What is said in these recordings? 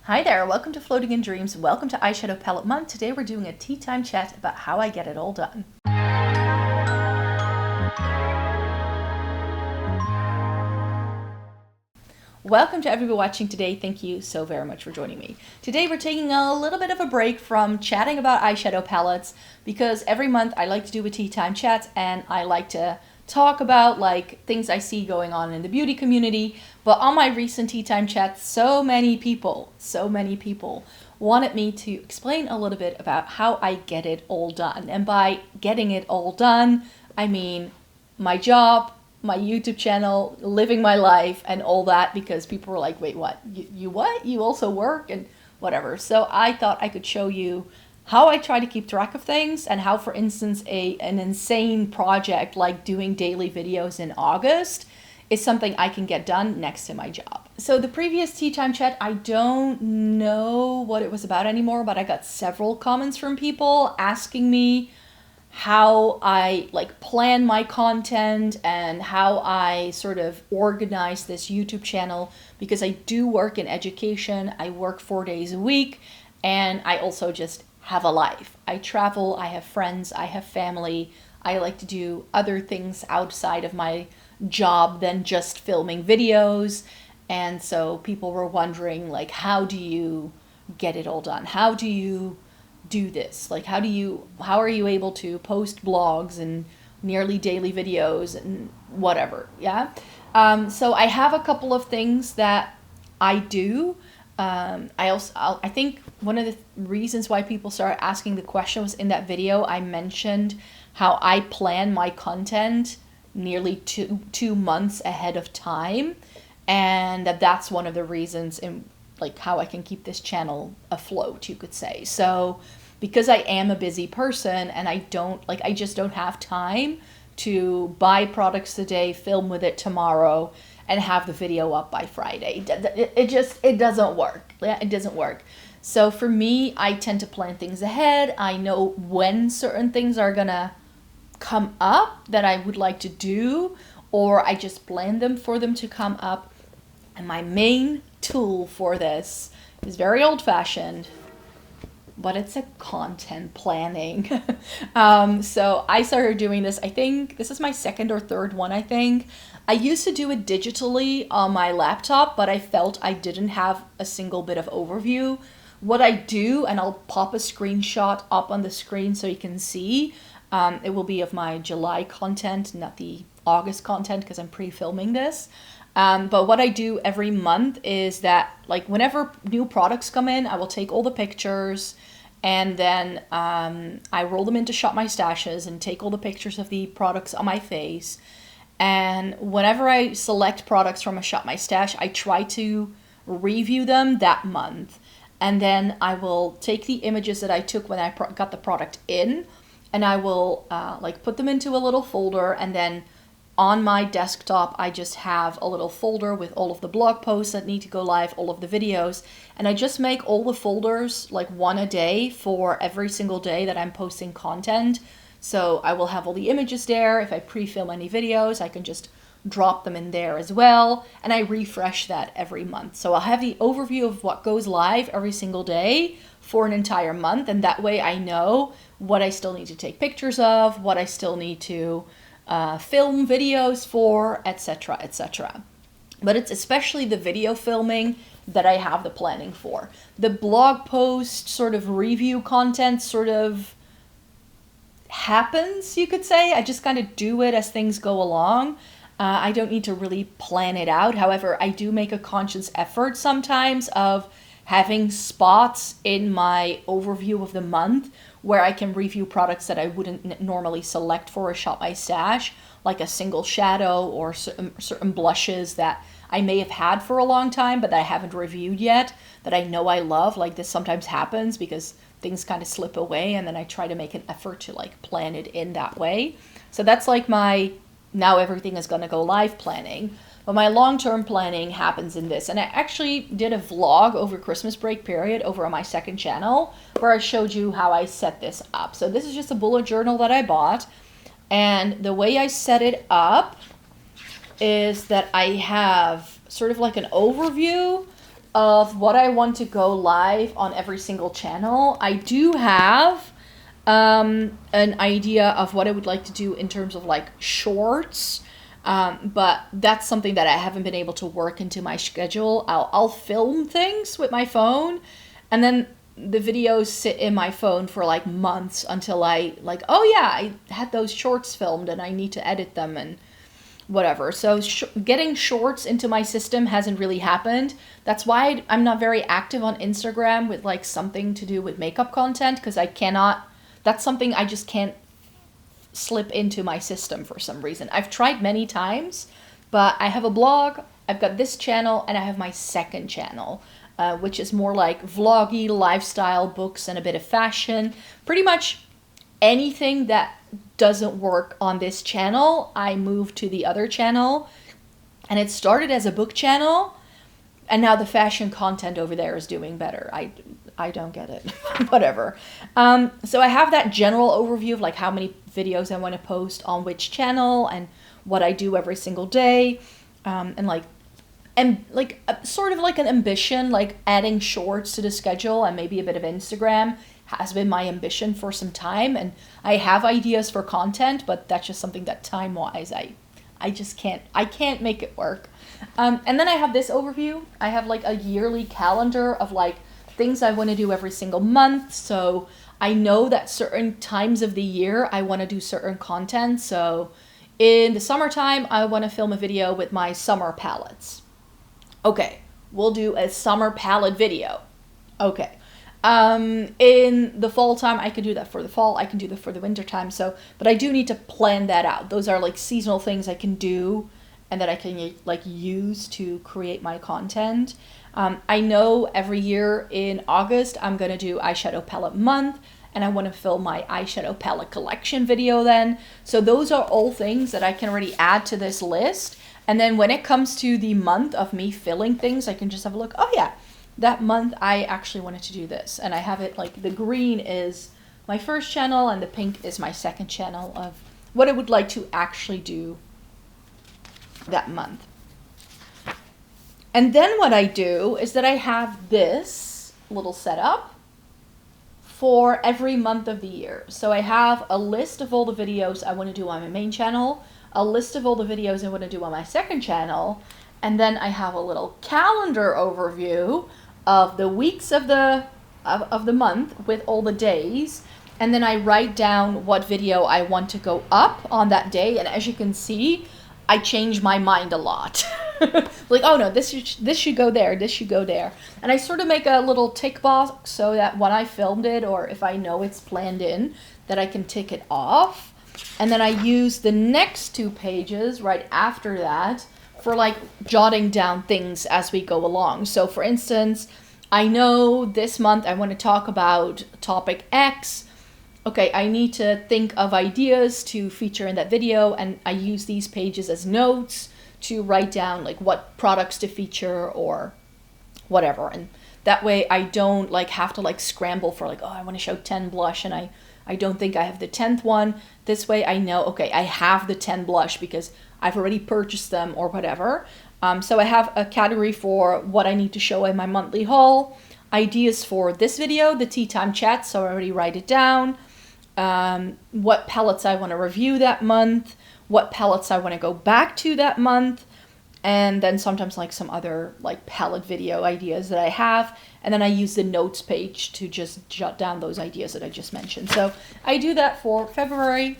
Hi there, welcome to Floating in Dreams. Welcome to Eyeshadow Palette Month. Today we're doing a tea time chat about how I get it all done. Welcome to everybody watching today. Thank you so very much for joining me. Today we're taking a little bit of a break from chatting about eyeshadow palettes because every month I like to do a tea time chat and I like to talk about like things I see going on in the beauty community. But on my recent tea time chats, so many people wanted me to explain a little bit about how I get it all done. And by getting it all done, I mean my job, my YouTube channel, living my life and all that, because people were like, wait, what? You what? You also work and whatever. So I thought I could show you how I try to keep track of things and how, for instance, an insane project like doing daily videos in August is something I can get done next to my job. So the previous tea time chat, I don't know what it was about anymore, but I got several comments from people asking me how I like plan my content and how I sort of organize this YouTube channel, because I do work in education. I work 4 days a week and I also just have a life. I travel, I have friends, I have family. I like to do other things outside of my job than just filming videos. And so people were wondering, like, how do you get it all done? How do you do this? Like, how are you able to post blogs and nearly daily videos and whatever? Yeah. So I have a couple of things that I do. I think one of the reasons why people started asking the question was in that video I mentioned how I plan my content nearly two months ahead of time, and that's one of the reasons in like how I can keep this channel afloat, you could say. So because I am a busy person and I just don't have time to buy products today, film with it tomorrow, and have the video up by Friday. It doesn't work. Yeah, it doesn't work. So for me, I tend to plan things ahead. I know when certain things are gonna come up that I would like to do, or I just plan them for them to come up. And my main tool for this is very old-fashioned, but it's a content planning. So I started doing this, I think this is my second or third one, I think. I used to do it digitally on my laptop, but I felt I didn't have a single bit of overview. What I do, and I'll pop a screenshot up on the screen so you can see, it will be of my July content, not the August content, because I'm pre-filming this. But what I do every month is that, like, whenever new products come in, I will take all the pictures and then I roll them into Shop My Stashes and take all the pictures of the products on my face. And whenever I select products from a Shop My Stash, I try to review them that month. And then I will take the images that I took when I got the product in, and I will like put them into a little folder, and then on my desktop, I just have a little folder with all of the blog posts that need to go live, all of the videos, and I just make all the folders like one a day for every single day that I'm posting content. So I will have all the images there. If I pre-film any videos, I can just drop them in there as well, and I refresh that every month. So I'll have the overview of what goes live every single day for an entire month, and that way I know what I still need to take pictures of, what I still need to film videos for, etc., etc. But it's especially the video filming that I have the planning for. The blog post sort of review content sort of happens, you could say. I just kind of do it as things go along. I don't need to really plan it out. However, I do make a conscious effort sometimes of having spots in my overview of the month where I can review products that I wouldn't normally select for a Shop My Stash, like a single shadow or certain blushes that I may have had for a long time but that I haven't reviewed yet, that I know I love. Like, this sometimes happens because things kind of slip away, and then I try to make an effort to like plan it in that way. So that's like my now everything is going to go live planning. But my long-term planning happens in this. And I actually did a vlog over Christmas break period over on my second channel where I showed you how I set this up. So this is just a bullet journal that I bought. And the way I set it up is that I have sort of like an overview of what I want to go live on every single channel, I do have an idea of what I would like to do in terms of like shorts. But that's something that I haven't been able to work into my schedule. I'll film things with my phone, and then the videos sit in my phone for like months until I like, oh yeah, I had those shorts filmed and I need to edit them and whatever. So getting shorts into my system hasn't really happened. That's why I'm not very active on Instagram with like something to do with makeup content, because I cannot, that's something I just can't slip into my system for some reason. I've tried many times, but I have a blog, I've got this channel, and I have my second channel, which is more like vloggy, lifestyle, books, and a bit of fashion. Pretty much anything that doesn't work on this channel, I moved to the other channel. And it started as a book channel, and now the fashion content over there is doing better. I don't get it. Whatever. So I have that general overview of like how many videos I want to post on which channel and what I do every single day. And sort of like an ambition, like adding shorts to the schedule and maybe a bit of Instagram has been my ambition for some time. And I have ideas for content, but that's just something that time-wise, I just can't make it work. And then I have this overview. I have like a yearly calendar of like things I want to do every single month. So I know that certain times of the year I want to do certain content. So in the summertime, I want to film a video with my summer palettes. Okay, we'll do a summer palette video. Okay. In the fall time, I can do that for the fall. I can do that for the winter time. So, but I do need to plan that out. Those are like seasonal things I can do and that I can like use to create my content. I know every year in August, I'm going to do eyeshadow palette month, and I want to film my eyeshadow palette collection video then. So those are all things that I can already add to this list. And then when it comes to the month of me filling things, I can just have a look. Oh yeah, that month I actually wanted to do this. And I have it like the green is my first channel and the pink is my second channel of what I would like to actually do that month. And then what I do is that I have this little setup for every month of the year. So I have a list of all the videos I want to do on my main channel, a list of all the videos I want to do on my second channel, and then I have a little calendar overview of the weeks of the month with all the days, and then I write down what video I want to go up on that day. And as you can see, I change my mind a lot. Like, oh no, this should go there, this should go there. And I sort of make a little tick box so that when I filmed it, or if I know it's planned in, that I can tick it off. And then I use the next 2 pages right after that for like jotting down things as we go along. So for instance, I know this month I want to talk about topic X. Okay, I need to think of ideas to feature in that video, and I use these pages as notes to write down like what products to feature or whatever. And that way I don't like have to like scramble for like, oh, I want to show 10 blush and I don't think I have the 10th one. This way I know, okay, I have the 10 blush because I've already purchased them or whatever. So I have a category for what I need to show in my monthly haul, ideas for this video, the tea time chat, so I already write it down, what palettes I want to review that month, what palettes I want to go back to that month, and then sometimes like some other like palette video ideas that I have. And then I use the notes page to just jot down those ideas that I just mentioned. So I do that for February.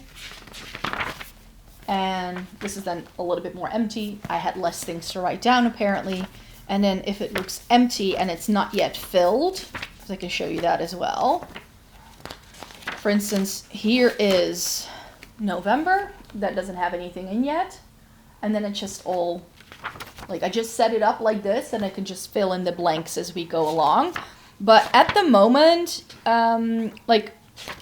And this is then a little bit more empty. I had less things to write down apparently. And then if it looks empty and it's not yet filled, because I can show you that as well. For instance, here is November. That doesn't have anything in yet. And then it's just all, like I just set it up like this and I can just fill in the blanks as we go along. But at the moment, like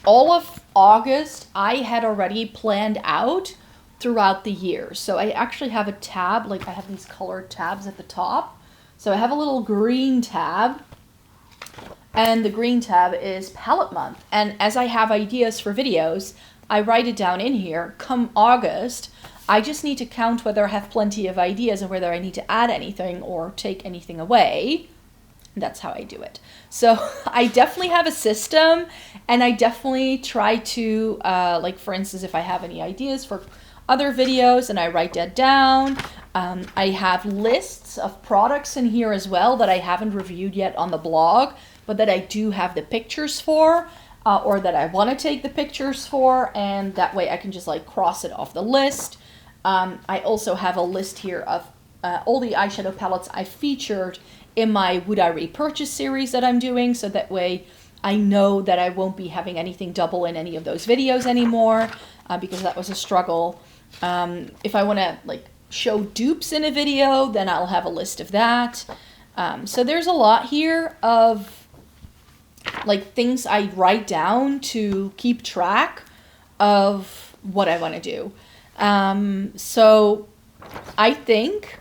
all of August, I had already planned out throughout the year. So I actually have a tab, like I have these colored tabs at the top. So I have a little green tab, and the green tab is palette month. And as I have ideas for videos, I write it down in here. Come August, I just need to count whether I have plenty of ideas and whether I need to add anything or take anything away. That's how I do it. So I definitely have a system, and I definitely try to, like for instance, if I have any ideas for other videos, and I write that down. I have lists of products in here as well that I haven't reviewed yet on the blog, but that I do have the pictures for, or that I want to take the pictures for, and that way I can just like cross it off the list. I also have a list here of all the eyeshadow palettes I featured in my Would I Repurchase series that I'm doing, so that way I know that I won't be having anything double in any of those videos anymore, because that was a struggle. If I want to like show dupes in a video, then I'll have a list of that. So there's a lot here of like things I write down to keep track of what I want to do. So I think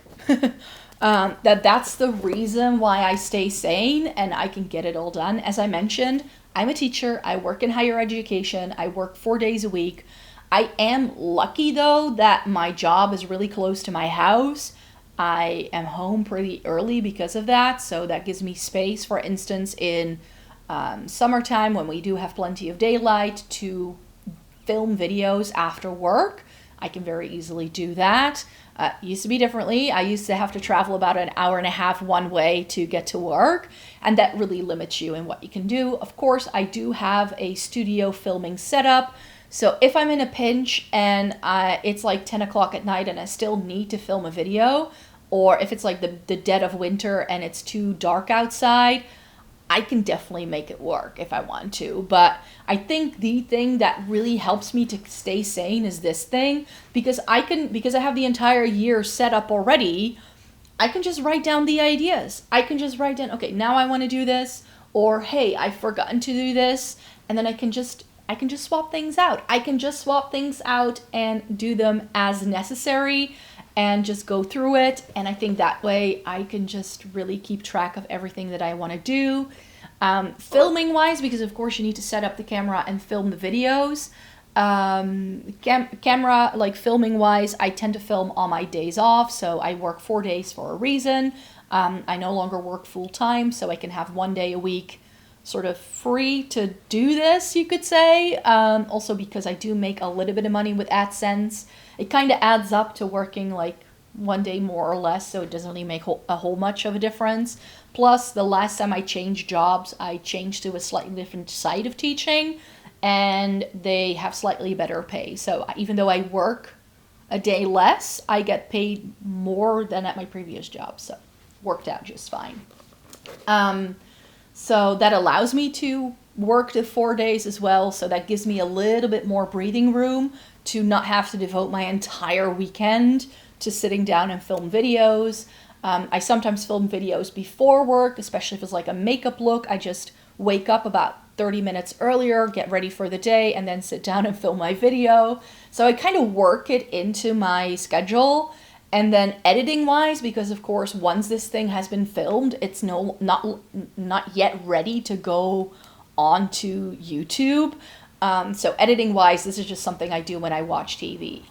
that's the reason why I stay sane and I can get it all done. As I mentioned, I'm a teacher. I work in higher education. I work 4 days a week. I am lucky though that my job is really close to my house. I am home pretty early because of that, so that gives me space, for instance, in summertime when we do have plenty of daylight, to film videos after work. I can very easily do that. Used to be differently. I used to have to travel about an hour and a half one way to get to work, and that really limits you in what you can do. Of course, I do have a studio filming setup, so if I'm in a pinch and it's like 10 o'clock at night and I still need to film a video, or if it's like the dead of winter and it's too dark outside, I can definitely make it work if I want to. But I think the thing that really helps me to stay sane is this thing, because I have the entire year set up already. I can just write down the ideas. I can just write down, okay, now I want to do this, or hey, I've forgotten to do this, and then I can just swap things out. I can just swap things out and do them as necessary and just go through it. And I think that way I can just really keep track of everything that I want to do. Filming wise, because of course you need to set up the camera and film the videos. Camera, like filming wise, I tend to film on my days off. So I work 4 days for a reason. I no longer work full time, so I can have 1 day a week sort of free to do this, you could say. Also because I do make a little bit of money with AdSense. It kind of adds up to working like 1 day more or less, so it doesn't really make a whole much of a difference. Plus, the last time I changed jobs, I changed to a slightly different side of teaching, and they have slightly better pay. So even though I work a day less, I get paid more than at my previous job, so worked out just fine. So that allows me to work the 4 days as well, so that gives me a little bit more breathing room to not have to devote my entire weekend to sitting down and film videos. I sometimes film videos before work, especially if it's like a makeup look. I just wake up about 30 minutes earlier, get ready for the day, and then sit down and film my video. So I kind of work it into my schedule. And then editing wise, because of course, once this thing has been filmed, it's not yet ready to go onto YouTube. So editing wise, this is just something I do when I watch TV.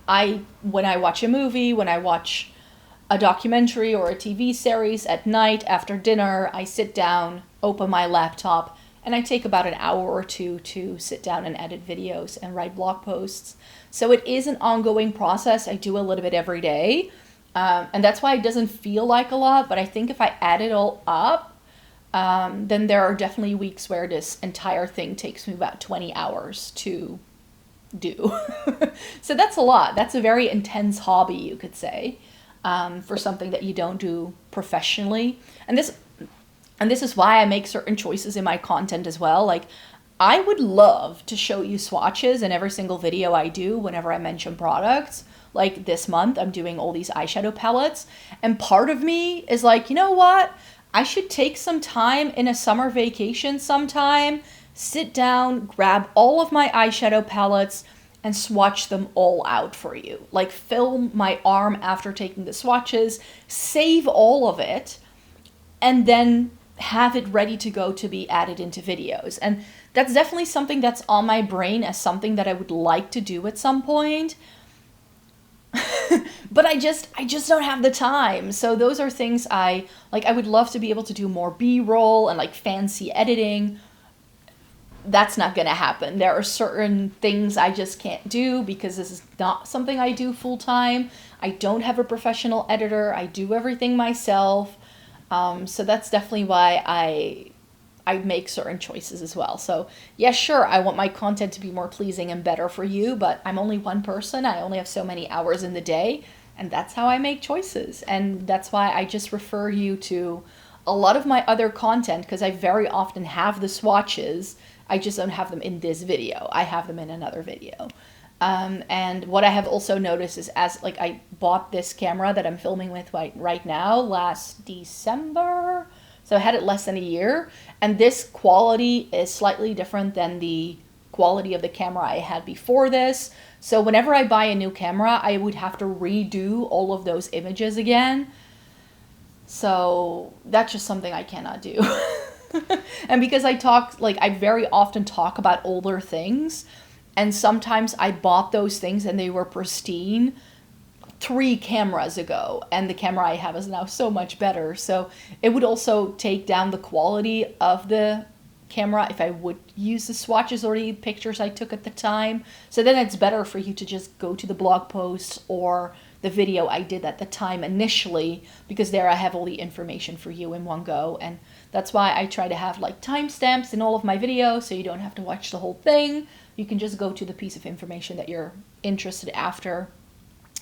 When I watch a movie, when I watch a documentary or a TV series at night after dinner, I sit down, open my laptop, and I take about an hour or two to sit down and edit videos and write blog posts. So it is an ongoing process. I do a little bit every day. And that's why it doesn't feel like a lot, but I think if I add it all up, then there are definitely weeks where this entire thing takes me about 20 hours to do. So that's a lot. That's a very intense hobby, you could say, for something that you don't do professionally. And this is why I make certain choices in my content as well. Like, I would love to show you swatches in every single video I do whenever I mention products. Like this month, I'm doing all these eyeshadow palettes, and part of me is like, you know what? I should take some time in a summer vacation sometime, sit down, grab all of my eyeshadow palettes, and swatch them all out for you. Like, film my arm after taking the swatches, save all of it, and then have it ready to go to be added into videos. And that's definitely something that's on my brain as something that I would like to do at some point. but I just don't have the time. So those are things I would love to be able to do more B-roll and like fancy editing. That's not going to happen. There are certain things I just can't do because this is not something I do full time. I don't have a professional editor. I do everything myself. So that's definitely why I make certain choices as well. So yeah, sure, I want my content to be more pleasing and better for you, but I'm only one person. I only have so many hours in the day, and that's how I make choices. And that's why I just refer you to a lot of my other content, because I very often have the swatches. I just don't have them in this video. I have them in another video. And what I have also noticed is as like I bought this camera that I'm filming with right now last December. So I had it less than a year, and this quality is slightly different than the quality of the camera I had before this. So whenever I buy a new camera, I would have to redo all of those images again. So that's just something I cannot do. And because I very often talk about older things, and sometimes I bought those things and they were pristine 3 cameras ago, and the camera I have is now so much better. So it would also take down the quality of the camera if I would use the swatches or the pictures I took at the time. So then it's better for you to just go to the blog post or the video I did at the time initially, because there I have all the information for you in one go. And that's why I try to have like timestamps in all of my videos, so you don't have to watch the whole thing. You can just go to the piece of information that you're interested after.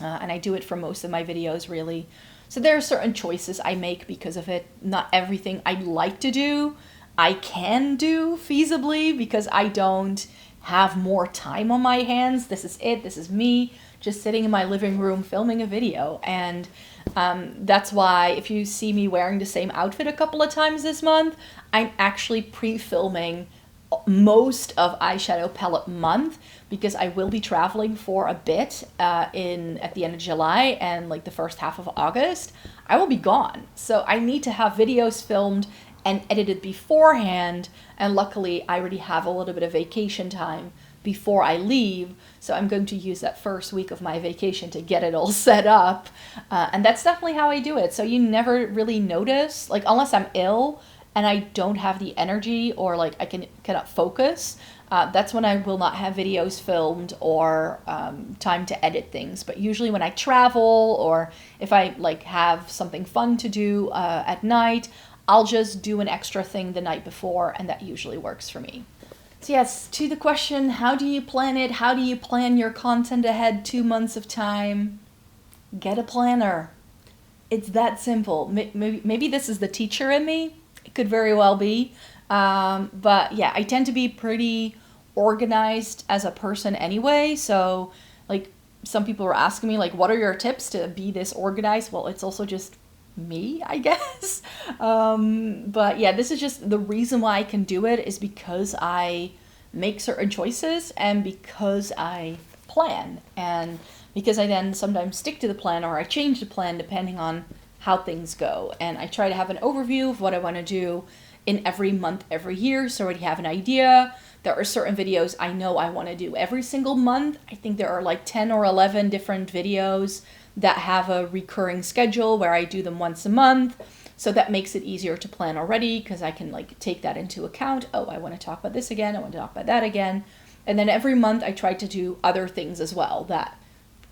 And I do it for most of my videos, really. So there are certain choices I make because of it. Not everything I'd like to do, I can do feasibly, because I don't have more time on my hands. This is it. This is me just sitting in my living room filming a video. And that's why if you see me wearing the same outfit a couple of times this month, I'm actually pre-filming most of Eyeshadow Palette Month, because I will be traveling for a bit at the end of July and like the first half of August. I will be gone. So I need to have videos filmed and edited beforehand, and luckily I already have a little bit of vacation time before I leave, so I'm going to use that first week of my vacation to get it all set up, and that's definitely how I do it. So you never really notice, like unless I'm ill and I don't have the energy, or like I cannot focus, that's when I will not have videos filmed or time to edit things. But usually when I travel, or if I like have something fun to do at night, I'll just do an extra thing the night before, and that usually works for me. So yes, to the question, how do you plan it? How do you plan your content ahead 2 months of time? Get a planner. It's that simple. Maybe this is the teacher in me. It could very well be. But yeah, I tend to be pretty organized as a person anyway. So like some people were asking me like, what are your tips to be this organized? Well, it's also just me, I guess. But yeah, this is just the reason why I can do it is because I make certain choices and because I plan, and because I then sometimes stick to the plan or I change the plan depending on how things go. And I try to have an overview of what I want to do in every month, every year, so I already have an idea. There are certain videos I know I want to do every single month. I think there are like 10 or 11 different videos that have a recurring schedule where I do them once a month. So that makes it easier to plan already, because I can like take that into account. Oh, I want to talk about this again. I want to talk about that again. And then every month I try to do other things as well that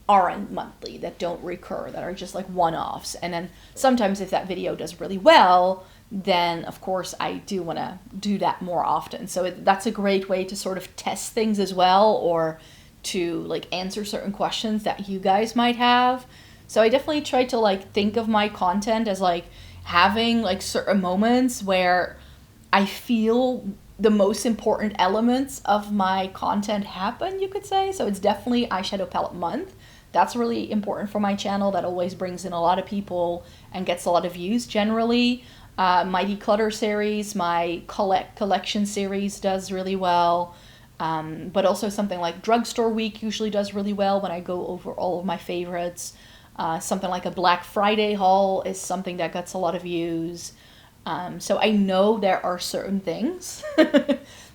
aren't monthly, that don't recur, that are just like one-offs. And then sometimes if that video does really well, then of course I do want to do that more often. So that's a great way to sort of test things as well, or to like answer certain questions that you guys might have. So I definitely try to like think of my content as like having like certain moments where I feel the most important elements of my content happen, you could say. So it's definitely Eyeshadow Palette Month. That's really important for my channel. That always brings in a lot of people and gets a lot of views generally. My Declutter series, my collection series does really well. But also something like Drugstore Week usually does really well when I go over all of my favorites. Something like a Black Friday haul is something that gets a lot of views. So I know there are certain things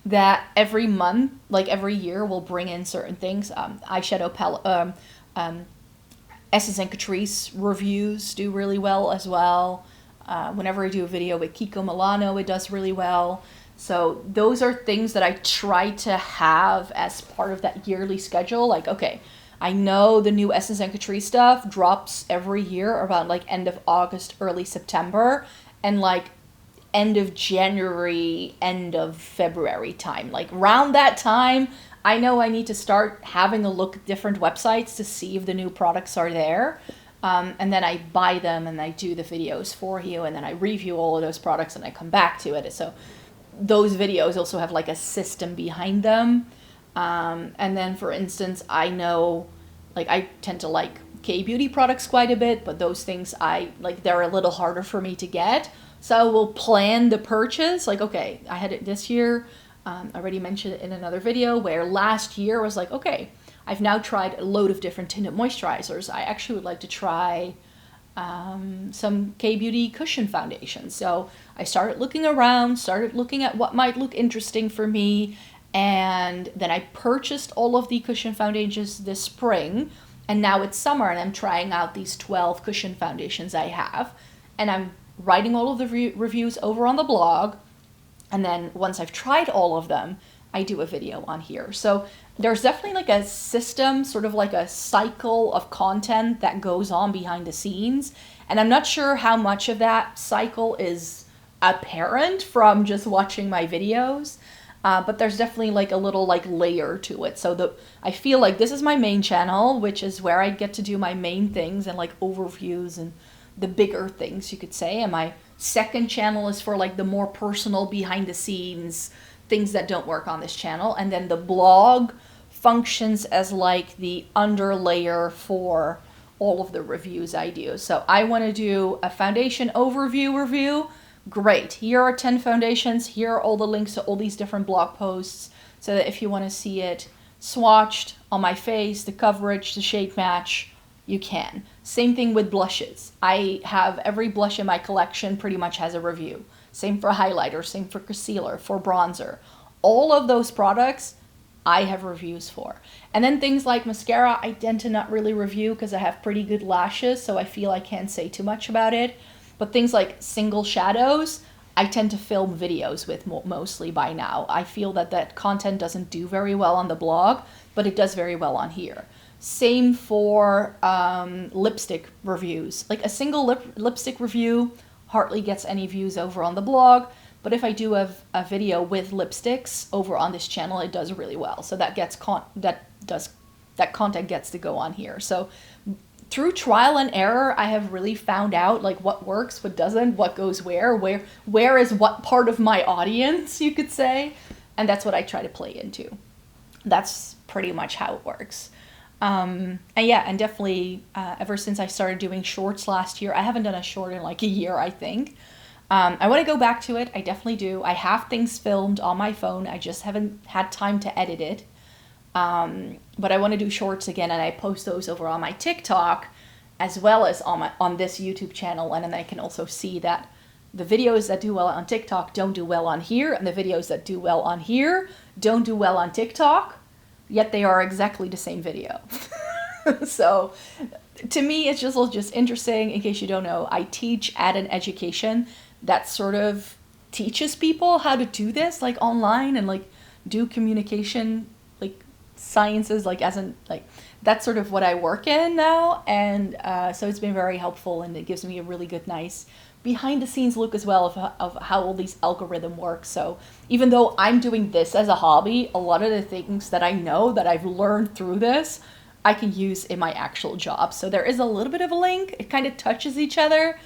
that every month, like every year, will bring in certain things. Eyeshadow palette, Essence and Catrice reviews do really well as well. Whenever I do a video with Kiko Milano, it does really well. So those are things that I try to have as part of that yearly schedule. Like, okay, I know the new Essence and Catrice stuff drops every year around like end of August, early September, and like end of January, end of February time. Like around that time, I know I need to start having a look at different websites to see if the new products are there. And then I buy them and I do the videos for you, and then I review all of those products and I come back to it. So those videos also have like a system behind them. And then for instance, I know like I tend to like K-beauty products quite a bit, but those things they're a little harder for me to get. So I will plan the purchase. Like, okay, I had it this year. I already mentioned it in another video, where last year was like, okay, I've now tried a load of different tinted moisturizers. I actually would like to try some K-beauty cushion foundations. So I started looking around, started looking at what might look interesting for me, and then I purchased all of the cushion foundations this spring, and now it's summer and I'm trying out these 12 cushion foundations I have, and I'm writing all of the reviews over on the blog. And then once I've tried all of them, I do a video on here. So there's definitely like a system, sort of like a cycle of content that goes on behind the scenes. And I'm not sure how much of that cycle is apparent from just watching my videos. But there's definitely like a little like layer to it. So I feel like this is my main channel, which is where I get to do my main things and like overviews and the bigger things, you could say. And my second channel is for like the more personal behind the scenes things that don't work on this channel. And then the blog functions as like the underlayer for all of the reviews I do. So I want to do a foundation overview review. Great. Here are 10 foundations. Here are all the links to all these different blog posts, so that if you want to see it swatched on my face, the coverage, the shade match, you can. Same thing with blushes. I have every blush in my collection pretty much has a review. Same for highlighter, same for concealer, for bronzer. All of those products I have reviews for. And then things like mascara, I tend to not really review because I have pretty good lashes, so I feel I can't say too much about it. But things like single shadows, I tend to film videos with mostly by now. I feel that content doesn't do very well on the blog, but it does very well on here. Same for lipstick reviews. Like a single lipstick review hardly gets any views over on the blog, but if I do a video with lipsticks over on this channel, it does really well. So that content gets to go on here. So through trial and error, I have really found out like what works, what doesn't, what goes where is what part of my audience, you could say, and that's what I try to play into. That's pretty much how it works. And definitely ever since I started doing shorts last year, I haven't done a short in like a year, I think. I want to go back to it. I definitely do. I have things filmed on my phone. I just haven't had time to edit it. But I want to do shorts again, and I post those over on my TikTok as well as on this YouTube channel. And then I can also see that the videos that do well on TikTok don't do well on here, and the videos that do well on here don't do well on TikTok. Yet they are exactly the same video. So to me, it's just interesting. In case you don't know, I teach at an education that sort of teaches people how to do this like online and like do communication like sciences, like as in like that's sort of what I work in now. And so it's been very helpful, and it gives me a really good, nice behind the scenes look as well of how all these algorithms work. So even though I'm doing this as a hobby, a lot of the things that I know that I've learned through this, I can use in my actual job. So there is a little bit of a link. It kind of touches each other,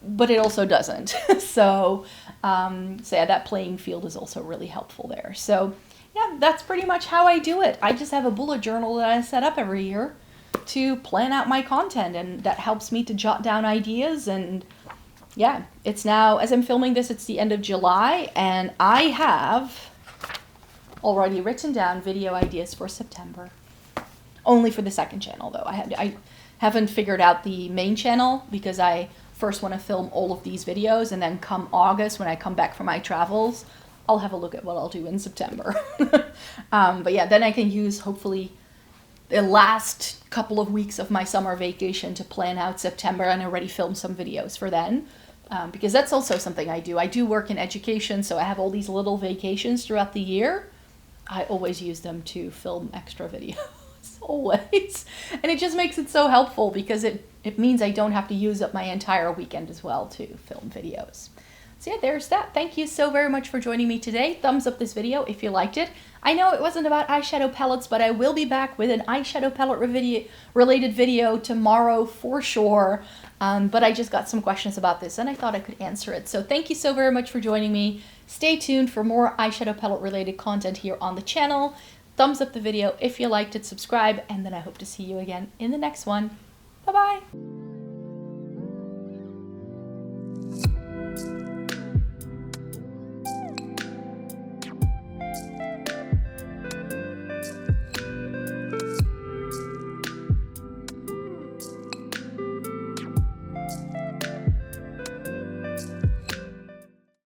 but it also doesn't. So yeah, that playing field is also really helpful there. So yeah, that's pretty much how I do it. I just have a bullet journal that I set up every year to plan out my content, and that helps me to jot down ideas. And yeah, it's now, as I'm filming this, it's the end of July, and I have already written down video ideas for September. Only for the second channel, though. I haven't figured out the main channel because I first want to film all of these videos, and then come August, when I come back from my travels, I'll have a look at what I'll do in September. But yeah, then I can use, hopefully, the last couple of weeks of my summer vacation to plan out September and already film some videos for then. Because that's also something I do. I do work in education, so I have all these little vacations throughout the year. I always use them to film extra videos, always. And it just makes it so helpful because it means I don't have to use up my entire weekend as well to film videos. So yeah, there's that. Thank you so very much for joining me today. Thumbs up this video if you liked it. I know it wasn't about eyeshadow palettes, but I will be back with an eyeshadow palette related video tomorrow for sure. But I just got some questions about this and I thought I could answer it. So thank you so very much for joining me. Stay tuned for more eyeshadow palette related content here on the channel. Thumbs up the video if you liked it, subscribe, and then I hope to see you again in the next one. Bye-bye.